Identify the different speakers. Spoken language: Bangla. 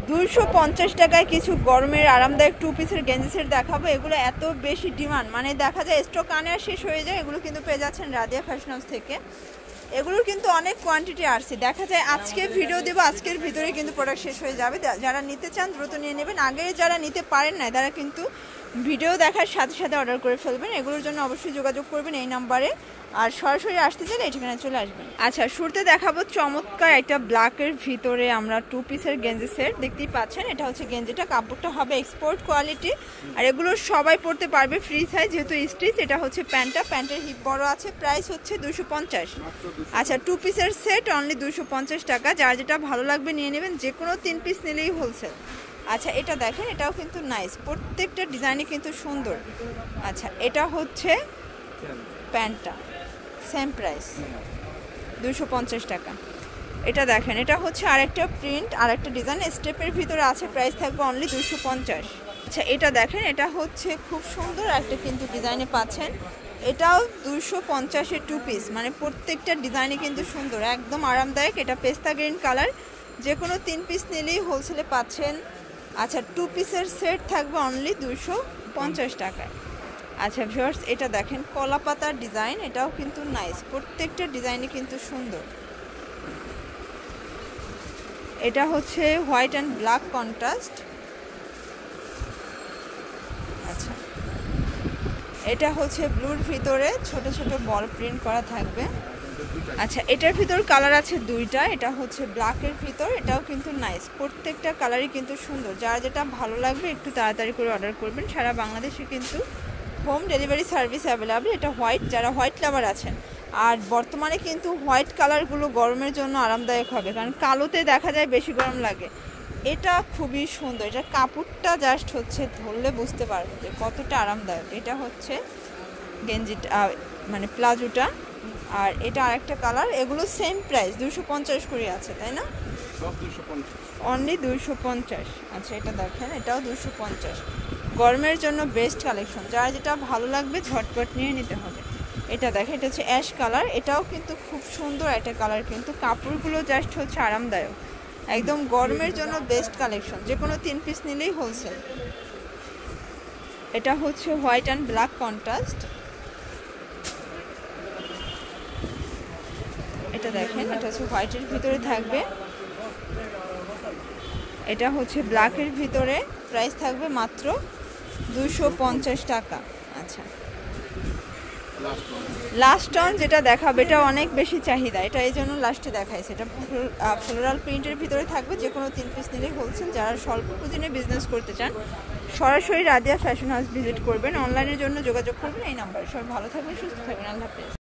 Speaker 1: 250 টাকায় কিছু গরমের আরামদায়ক 2 পিসের গেঞ্জি সেট দেখাবো। এগুলো এত বেশি ডিমান্ড, মানে দেখা যায় স্টক আনে আর শেষ হয়ে যায়। এগুলো কিন্তু পেয়ে যাচ্ছেন রাদিয়া ফ্যাশন হাউস থেকে। এগুলোর কিন্তু অনেক কোয়ান্টিটি আসছে, দেখা যায় আজকে ভিডিও দেবো, আজকের ভিতরে কিন্তু প্রোডাক্ট শেষ হয়ে যাবে। যারা নিতে চান দ্রুত নিয়ে নেবেন। আগে যারা নিতে পারেন না তারা কিন্তু ভিডিও দেখার সাথে সাথে অর্ডার করে ফেলবেন। এগুলোর জন্য অবশ্যই যোগাযোগ করবেন এই নাম্বারে, আর সরাসরি আসতে চাইলে এই ঠিকানায় চলে আসবেন। আচ্ছা, শুরুতে দেখাবো চমৎকার একটা ব্ল্যাকের ভিতরে আমরা 2 পিসের গেঞ্জি সেট। দেখতেই পাচ্ছেন এটা হচ্ছে গেঞ্জিটা, কাপড়টা হবে এক্সপোর্ট কোয়ালিটি, আর এগুলো সবাই পরতে পারবে ফ্রি সাইজ যেহেতু স্টিচ। এটা হচ্ছে প্যান্টটা, প্যান্টের হিপ বড় আছে। প্রাইস হচ্ছে 250। আচ্ছা, 2 পিসের সেট অনলি 250 টাকা। যার যেটা ভালো লাগবে নিয়ে নেবেন, যে কোনো 3 পিস নিলেই হোলসেল। আচ্ছা, এটা দেখেন, এটাও কিন্তু নাইস, প্রত্যেকটা ডিজাইনই কিন্তু সুন্দর। আচ্ছা, এটা হচ্ছে প্যান্টটা, সেম প্রাইস 250 টাকা। এটা দেখেন, এটা হচ্ছে আরেকটা প্রিন্ট, আরেকটা ডিজাইন স্টেপের ভিতরে আছে। প্রাইস থাকবে অনলি 250। আচ্ছা, এটা দেখেন, এটা হচ্ছে খুব সুন্দর একটা কিন্তু ডিজাইনে পাচ্ছেন। এটাও 250-এর 2 পিস, মানে প্রত্যেকটা ডিজাইনই কিন্তু সুন্দর, একদম আরামদায়ক। এটা পেস্তা গ্রিন কালার, যে কোনো 3 পিস নিলেই হোলসেলে পাচ্ছেন। আচ্ছা, 2 পিসের সেট থাকবে অনলি 250 টাকায়। আচ্ছা ভিউয়ার্স, এটা দেখেন কলা পাতার ডিজাইন, এটাও কিন্তু নাইস, প্রত্যেকটা ডিজাইনই কিন্তু সুন্দর। এটা হচ্ছে হোয়াইট অ্যান্ড ব্ল্যাক কন্ট্রাস্ট। আচ্ছা, এটা হচ্ছে ব্লুর ভিতরে ছোট ছোট বল প্রিন্ট করা থাকবে। আচ্ছা, এটার ভিতর কালার আছে 2টা। এটা হচ্ছে ব্ল্যাকের ভিতর, এটাও কিন্তু নাইস, প্রত্যেকটা কালারই কিন্তু সুন্দর। যার যেটা ভালো লাগবে একটু তাড়াতাড়ি করে অর্ডার করবেন। সারা বাংলাদেশে কিন্তু হোম ডেলিভারি সার্ভিস অ্যাভেলেবল। এটা হোয়াইট, যারা হোয়াইট লাভার আছেন। আর বর্তমানে কিন্তু হোয়াইট কালারগুলো গরমের জন্য আরামদায়ক হবে, কারণ কালোতে দেখা যায় বেশি গরম লাগে। এটা খুবই সুন্দর, এটা কাপড়টা জাস্ট হচ্ছে ধরলে বুঝতে পারবেন যে কতটা আরামদায়ক। এটা হচ্ছে গেঞ্জিটা, মানে প্লাজোটা, আর এটা আরেকটা কালার। এগুলো সেম প্রাইস 250 করে আছে, তাই না? অনলি 250। আচ্ছা, এটা দেখেন, এটাও 250। গরমের জন্য বেস্ট কালেকশন, যার যেটা ভালো লাগবে ঝটপট নিয়ে নিতে হবে। এটা দেখেন, এটা হচ্ছে অ্যাশ কালার, এটাও কিন্তু খুব সুন্দর একটা কালার, কিন্তু কাপড়গুলো জাস্ট হচ্ছে আরামদায়ক, একদম গরমের জন্য বেস্ট কালেকশন। যে কোনো 3 পিস নিলেই হোলসেল। এটা হচ্ছে হোয়াইট অ্যান্ড ব্ল্যাক কন্ট্রাস্ট। এটা দেখেন, এটা হচ্ছে হোয়াইটের ভিতরে থাকবে, এটা হচ্ছে ব্ল্যাকের ভিতরে। প্রাইস থাকবে মাত্র 250 টাকা। আচ্ছা, লাস্ট অন যেটা দেখাবে এটা অনেক বেশি চাহিদা, এটা এই জন্য লাস্টে দেখাইছে। এটা ফ্লোরাল প্রিন্টের ভিতরে থাকবে, যে কোনো 3 পিস নিলেই হোলসেল। যারা স্বল্প পুঁজিনে বিজনেস করতে চান সরাসরি রাদিয়া ফ্যাশন হাউস ভিজিট করবেন। অনলাইনের জন্য যোগাযোগ করবেন এই নাম্বারে। সবাই ভালো থাকবেন, সুস্থ থাকবেন, আল্লাহ হাফেজ।